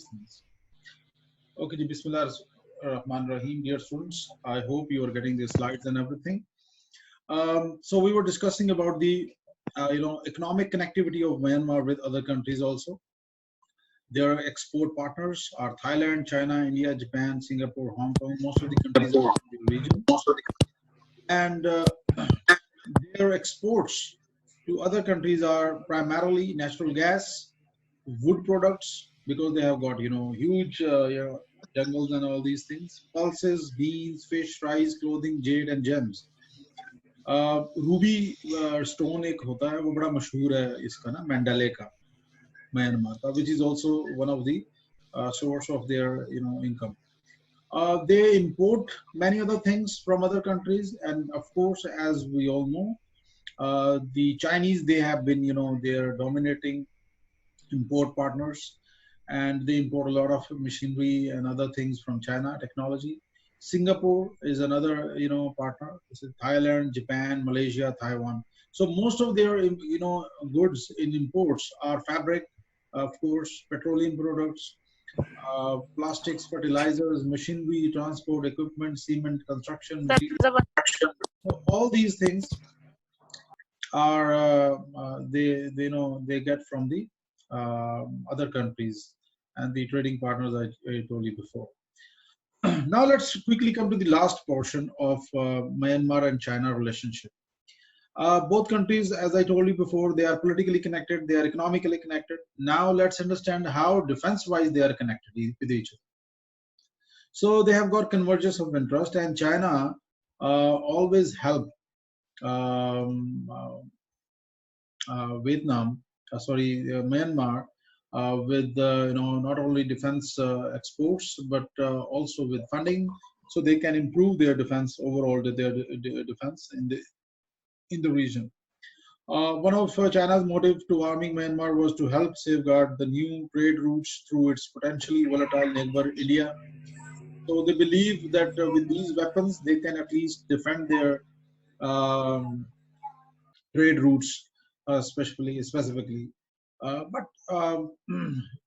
things. Okay, ji, Bismillah Rahman Rahim, dear students. I hope you are getting the slides and everything. So we were discussing about the economic connectivity of Myanmar with other countries also. Their export partners are Thailand, China, India, Japan, Singapore, Hong Kong. Most of the countries are in the region, and their exports to other countries are primarily natural gas, wood products, because they have got huge jungles and all these things, pulses, beans, fish, rice, clothing, jade and gems. Ruby stone एक होता है, वो बड़ा मशहूर है इसका ना, मैंडाले का, म्यांमार का, which is also one of the source of their income. They import many other things from other countries, and of course, as we all know, the Chinese, they have been their dominating import partners, and they import a lot of machinery and other things from China, technology. Singapore is another partner. This is Thailand, Japan, Malaysia, Taiwan. So most of their goods in imports are fabric, of course, petroleum products, plastics, fertilizers, machinery, transport equipment, cement, construction material. So all these things are they get from the other countries and the trading partners I told you before. Now let's quickly come to the last portion of Myanmar and China relationship. Both countries, as I told you before, they are politically connected, they are economically connected. Now let's understand how defense-wise they are connected with each other. So they have got convergence of interest, and China always help Myanmar with not only defense exports, but also with funding, so they can improve their defense overall, their defense in the region. One of China's motive to arming Myanmar was to help safeguard the new trade routes through its potentially volatile neighbor India. So they believe that with these weapons they can at least defend their trade routes, specifically. But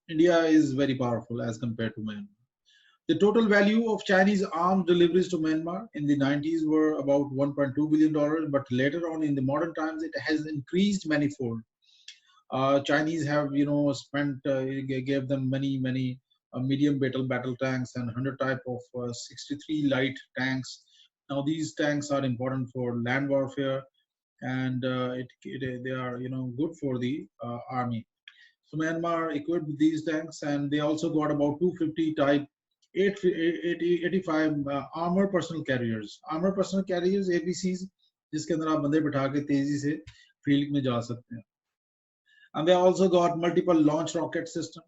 India is very powerful as compared to Myanmar. The total value of Chinese arms deliveries to Myanmar in the 90s were about $1.2 billion, but later on in the modern times, it has increased manifold. Chinese have, spent, gave them many medium battle tanks and 100 type of 63 light tanks. Now these tanks are important for land warfare, and they are, good for the army. So Myanmar equipped with these tanks, and they also got about 250 type 85 armor personal carriers. Armor personal carriers, APCs, जिसके अंदर आप बंदे बिठा के तेजी से field में जा सकते हैं. And they also got multiple launch rocket system,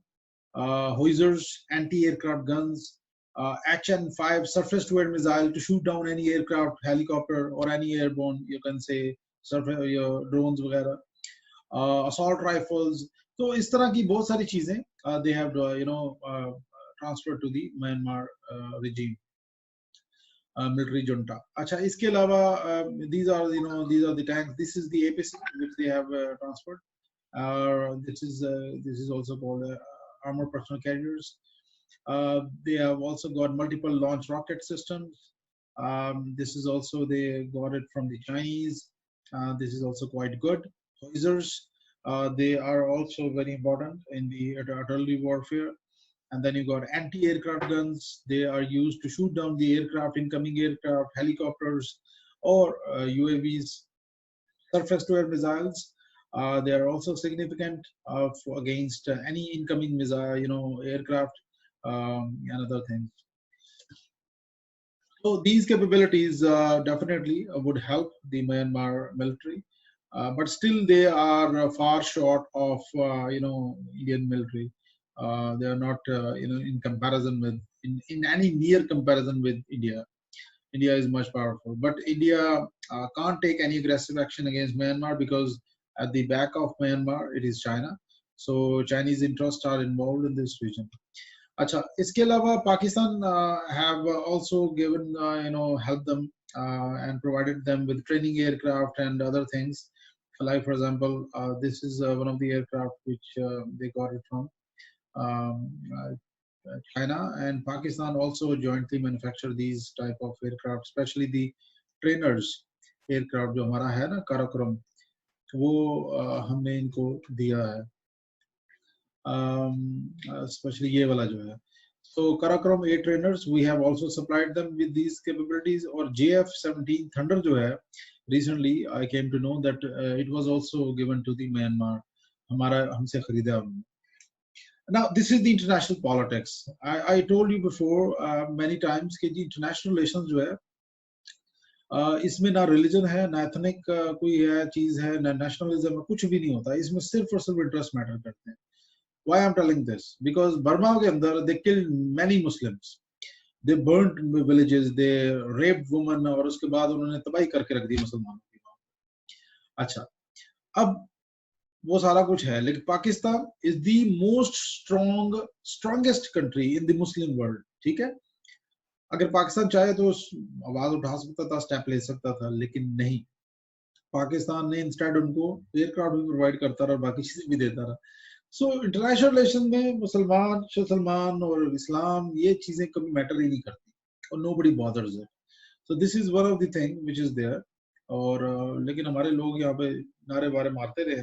hoisers, anti-aircraft guns, HN5 surface-to-air missile to shoot down any aircraft, helicopter, or any airborne, you can say, your drones वगैरह, assault rifles. तो इस तरह की बहुत सारी चीजें they have transferred to the Myanmar regime, military junta. अच्छा, इसके अलावा these are the tanks. This is the APC which they have transferred. This is also called armor personal carriers. They have also got multiple launch rocket systems. This is also, they got it from the Chinese. This is also quite good. Hoisers, they are also very important in the artillery warfare. And then you got anti-aircraft guns. They are used to shoot down the aircraft, incoming aircraft, helicopters, or UAVs. Surface-to-air missiles. They are also significant against any incoming missile, aircraft, and other things. So these capabilities definitely would help the Myanmar military, but still they are far short of Indian military. They are not in comparison with in any near comparison with India. India is much powerful, but India can't take any aggressive action against Myanmar because at the back of Myanmar it is China. So Chinese interests are involved in this region. अच्छा, इसके अलावा Pakistan have also given helped them and provided them with training aircraft and other things. Like for example, this is one of the aircraft which they got it from China and Pakistan also jointly manufacture these type of aircraft, especially the trainers aircraft जो हमारा है ना काराकोरम वो हमने इनको दिया है especially ये वाला जो है. So Karakoram A trainers, we have also supplied them with these capabilities. Or JF-17 Thunder जो है, recently I came to know that it was also given to the Myanmar. हमारा हमसे खरीदा उन्होंने. Now this is the international politics. I told you before many times कि जी international relations जो है इसमें ना रिलीजन है ना एथनिक कोई है चीज है ना नेशनलिज्म है कुछ भी नहीं होता इसमें सिर्फ और सिर्फ इंटरेस्ट मैटर करते हैं. Why I'm telling this? Because Burma के अंदर they killed many Muslims. They burnt villages, they raped women और उसके बाद उन्होंने तबाही करके रख दी मुसलमानों की. अच्छा, अब वो सारा कुछ है लेकिन Pakistan is the most strongest country in the Muslim world. ठीक है, अगर पाकिस्तान चाहे तो आवाज उठा सकता था, स्टेप ले सकता था, लेकिन नहीं. पाकिस्तान ने इंस्टेड उनको एयरक्राफ्ट भी प्रोवाइड करता रहा और बाकी चीजें भी देता रहा. सो इंटरनेशनल रिलेशन में मुसलमान और इस्लाम ये चीजें कभी मैटर ही नहीं करती और nobody bothers it. So this is one of the thing which is there. और लेकिन हमारे लोग यहाँ पे नारे बारे मारते रहे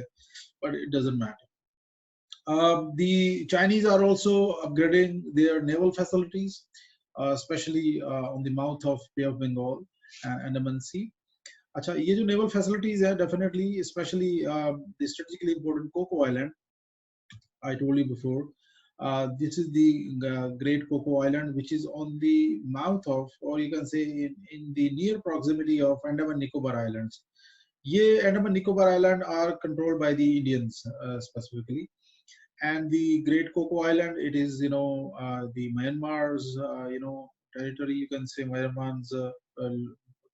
but it doesn't matter. The Chinese are also upgrading their naval facilities, especially on the mouth of Bay of Bengal and Andaman Sea. अच्छा, ये जो naval facilities है definitely especially the strategically important Coco Island. I told you before, this is the Great Coco Island, which is on the mouth of, or you can say in the near proximity of Andaman Nicobar Islands. Ye Andaman Nicobar Island are controlled by the Indians specifically, and the Great Coco Island, it is the Myanmar's territory. You can say Myanmar's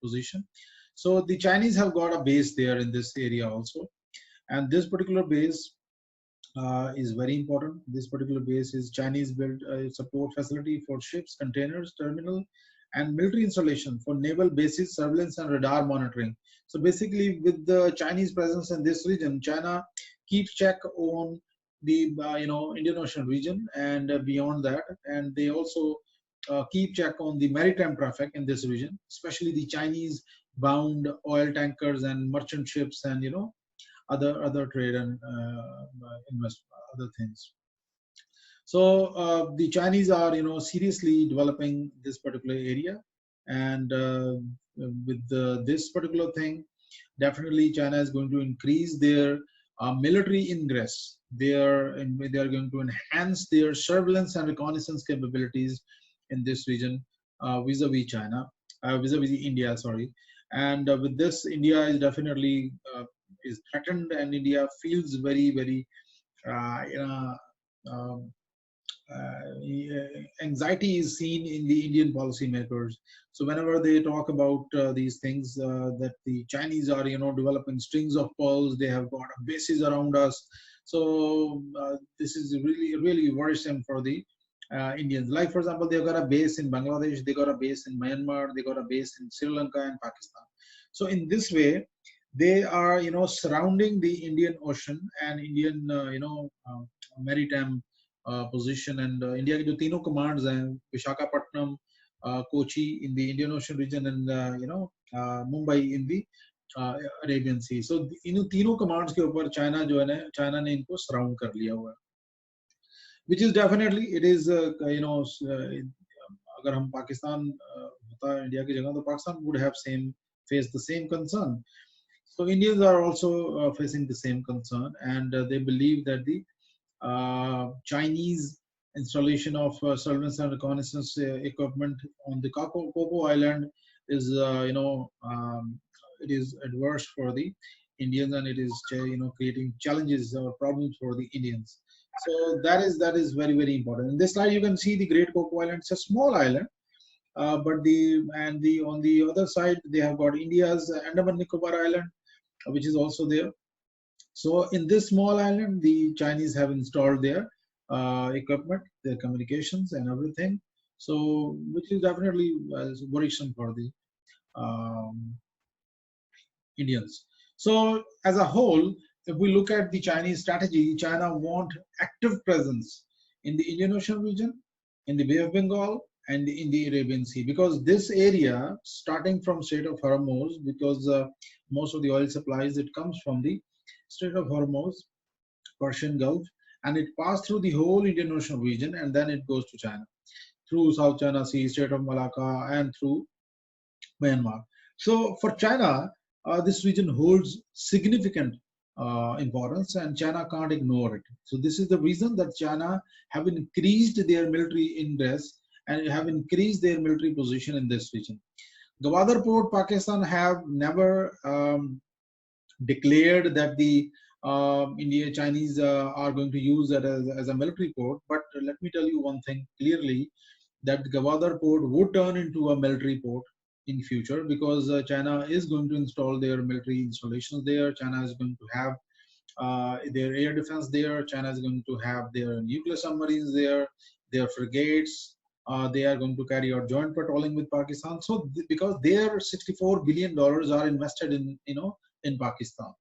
position. So the Chinese have got a base there in this area also, and this particular base is very important. This particular base is Chinese built support facility for ships, containers, terminal, and military installation for naval bases, surveillance, and radar monitoring. So basically, with the Chinese presence in this region, China keeps check on the Indian Ocean region and beyond that, and they also keep check on the maritime traffic in this region, especially the Chinese bound oil tankers and merchant ships and other trade and invest other things. So the Chinese are seriously developing this particular area, and with this particular thing, definitely China is going to increase their military ingress. They are going to enhance their surveillance and reconnaissance capabilities in this region vis-a-vis China, vis-a-vis India, sorry. And with this, India is definitely is threatened, and India feels very, very anxiety is seen in the Indian policymakers. So whenever they talk about these things, that the Chinese are developing strings of pearls, they have got bases around us. So this is really, really worrisome for the Indians. Like for example, they've got a base in Bangladesh, they got a base in Myanmar, they got a base in Sri Lanka and Pakistan. So in this way, they are surrounding the Indian Ocean and Indian maritime position. And India के जो तीनों commands हैं, Visakhapatnam, Kochi in the Indian Ocean region, and Mumbai in the Arabian Sea. So इन तीनों commands के ऊपर China ने इनको surround कर लिया हुआ है, which is definitely it is अगर हम पाकिस्तान होता इंडिया की जगह तो Pakistan would have faced the same concern. So Indians are also facing the same concern, and they believe that the Chinese installation of surveillance and reconnaissance equipment on the Coco Island is, it is adverse for the Indians, and it is creating challenges or problems for the Indians. So that is very, very important. In this slide, you can see the Great Coco Island. It's a small island. But on the other side they have got India's Andaman Nicobar Island, which is also there. So in this small island, the Chinese have installed their equipment, their communications and everything. So which is definitely worrisome for the Indians. So as a whole, if we look at the Chinese strategy, China want active presence in the Indian Ocean region in the Bay of Bengal, and in the Arabian Sea. Because this area, starting from Strait of Hormuz, because most of the oil supplies, it comes from the Strait of Hormuz, Persian Gulf, and it passed through the whole Indian Ocean region, and then it goes to China through South China Sea, Strait of Malacca, and through Myanmar. So for China, this region holds significant importance, and China can't ignore it. So this is the reason that China have increased their military interest and have increased their military position in this region. Gwadar Port, Pakistan have never declared that the India Chinese are going to use that as a military port. But let me tell you one thing clearly, that Gwadar port would turn into a military port in future, because China is going to install their military installations there. China is going to have their air defense there. China is going to have their nuclear submarines there, their frigates. They are going to carry out joint patrolling with Pakistan. So because their $64 billion are invested in, in Pakistan,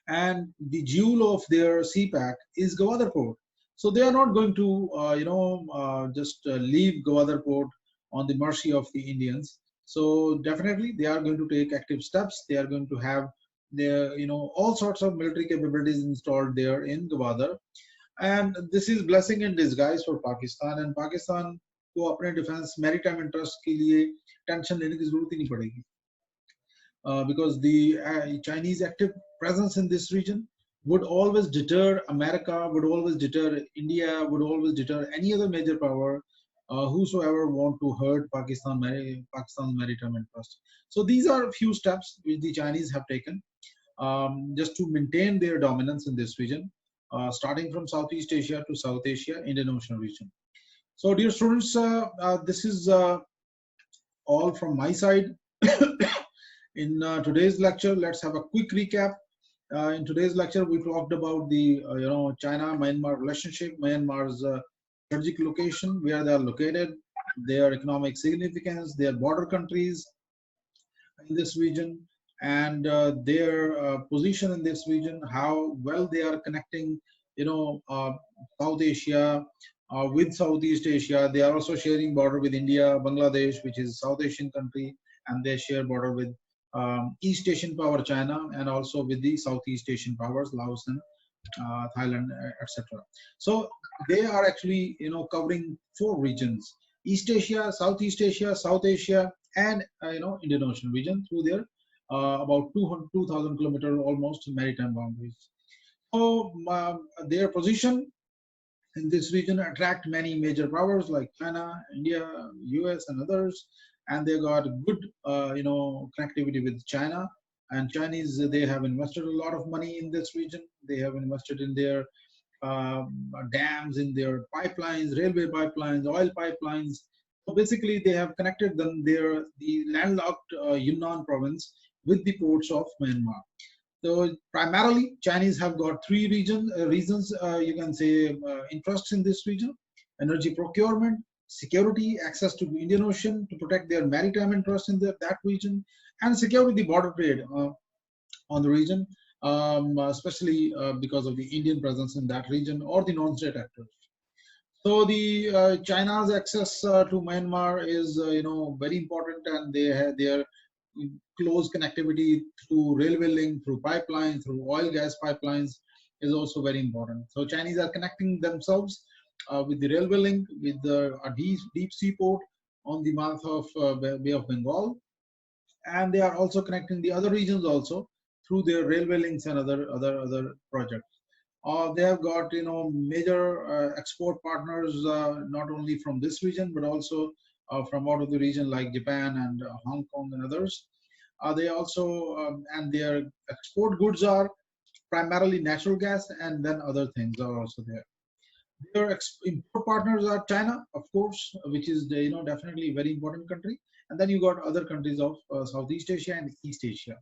and the jewel of their CPAC is Gwadar port. So they are not going to, just leave Gwadar port on the mercy of the Indians. So definitely they are going to take active steps. They are going to have their, all sorts of military capabilities installed there in Gwadar. And this is blessing in disguise for Pakistan. And Pakistan को अपने defence maritime interest के लिए tension लेने की जरूरत ही नहीं पड़ेगी. Because the Chinese active presence in this region would always deter America, would always deter India, would always deter any other major power whosoever want to hurt Pakistan's maritime interest. So these are a few steps which the Chinese have taken just to maintain their dominance in this region, starting from Southeast Asia to South Asia, Indian Ocean region. So dear students, this is all from my side. In today's lecture, let's have a quick recap. In today's lecture, we talked about the China-Myanmar relationship, Myanmar's strategic location, where they are located, their economic significance, their border countries in this region, and their position in this region, how well they are connecting, South Asia with Southeast Asia. They are also sharing border with India, Bangladesh, which is South Asian country, and they share border with East Asian power China, and also with the Southeast Asian powers, Laos and Thailand, etc. So they are actually, covering 4 regions: East Asia, Southeast Asia, South Asia, and Indian Ocean region through their about 2,000 kilometer almost maritime boundaries. So their position in this region attract many major powers like China, India, US, and others, and they got good, connectivity with China. And Chinese, they have invested a lot of money in this region. They have invested in their dams, in their pipelines, railway pipelines, oil pipelines. So basically, they have connected them the landlocked Yunnan province with the ports of Myanmar. So primarily, Chinese have got 3 reasons, you can say, interests in this region: energy procurement, security, access to the Indian Ocean to protect their maritime interests in that region, and security the border trade on the region, especially because of the Indian presence in that region or the non-state actors. So the China's access to Myanmar is, very important, and they have their close connectivity through railway link, through pipeline, through oil gas pipelines is also very important. So Chinese are connecting themselves with the railway link, with a deep sea port on the mouth of Bay of Bengal, and they are also connecting the other regions also through their railway links and other projects. They have got major export partners, not only from this region but also from out of the region like Japan and Hong Kong and others. They also and their export goods are primarily natural gas, and then other things are also there. Their import partners are China, of course, which is definitely a very important country, and then you got other countries of Southeast Asia and East Asia.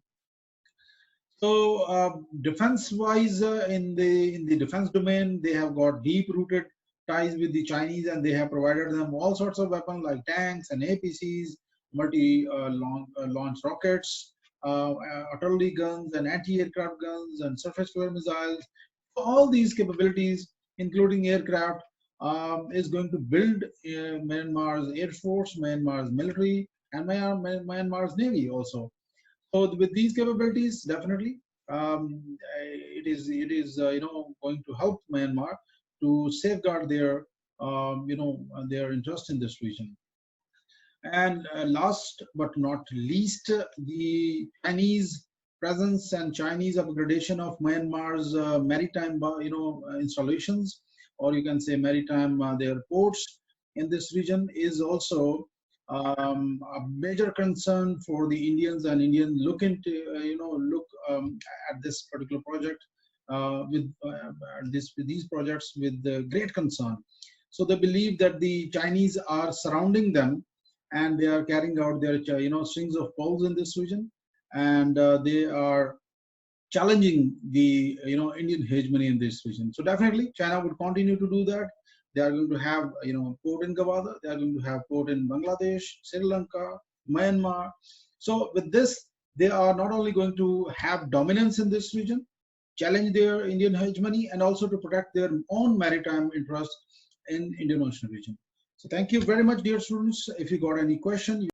So defense-wise, in the defense domain, they have got deep-rooted ties with the Chinese, and they have provided them all sorts of weapons like tanks and APCs, multi-launch rockets, artillery guns, and anti-aircraft guns, and surface-to-air missiles. All these capabilities, including aircraft, is going to build Myanmar's Air Force, Myanmar's military, and Myanmar's Navy also. So with these capabilities, definitely, it is going to help Myanmar to safeguard their interest in this region. And last but not least, the Chinese presence and Chinese upgradation of Myanmar's maritime, installations, or you can say maritime their ports in this region is also a major concern for the Indians, and Indian look into look at this particular project with these projects with great concern. So they believe that the Chinese are surrounding them, and they are carrying out their strings of pearls in this region, and they are challenging the Indian hegemony in this region. So definitely China would continue to do that. They are going to have port in Gawada, they are going to have port in Bangladesh, Sri Lanka, Myanmar. So with this, they are not only going to have dominance in this region, challenge their Indian hegemony, and also to protect their own maritime interests in Indian Ocean region. So thank you very much, dear students. If you got any question,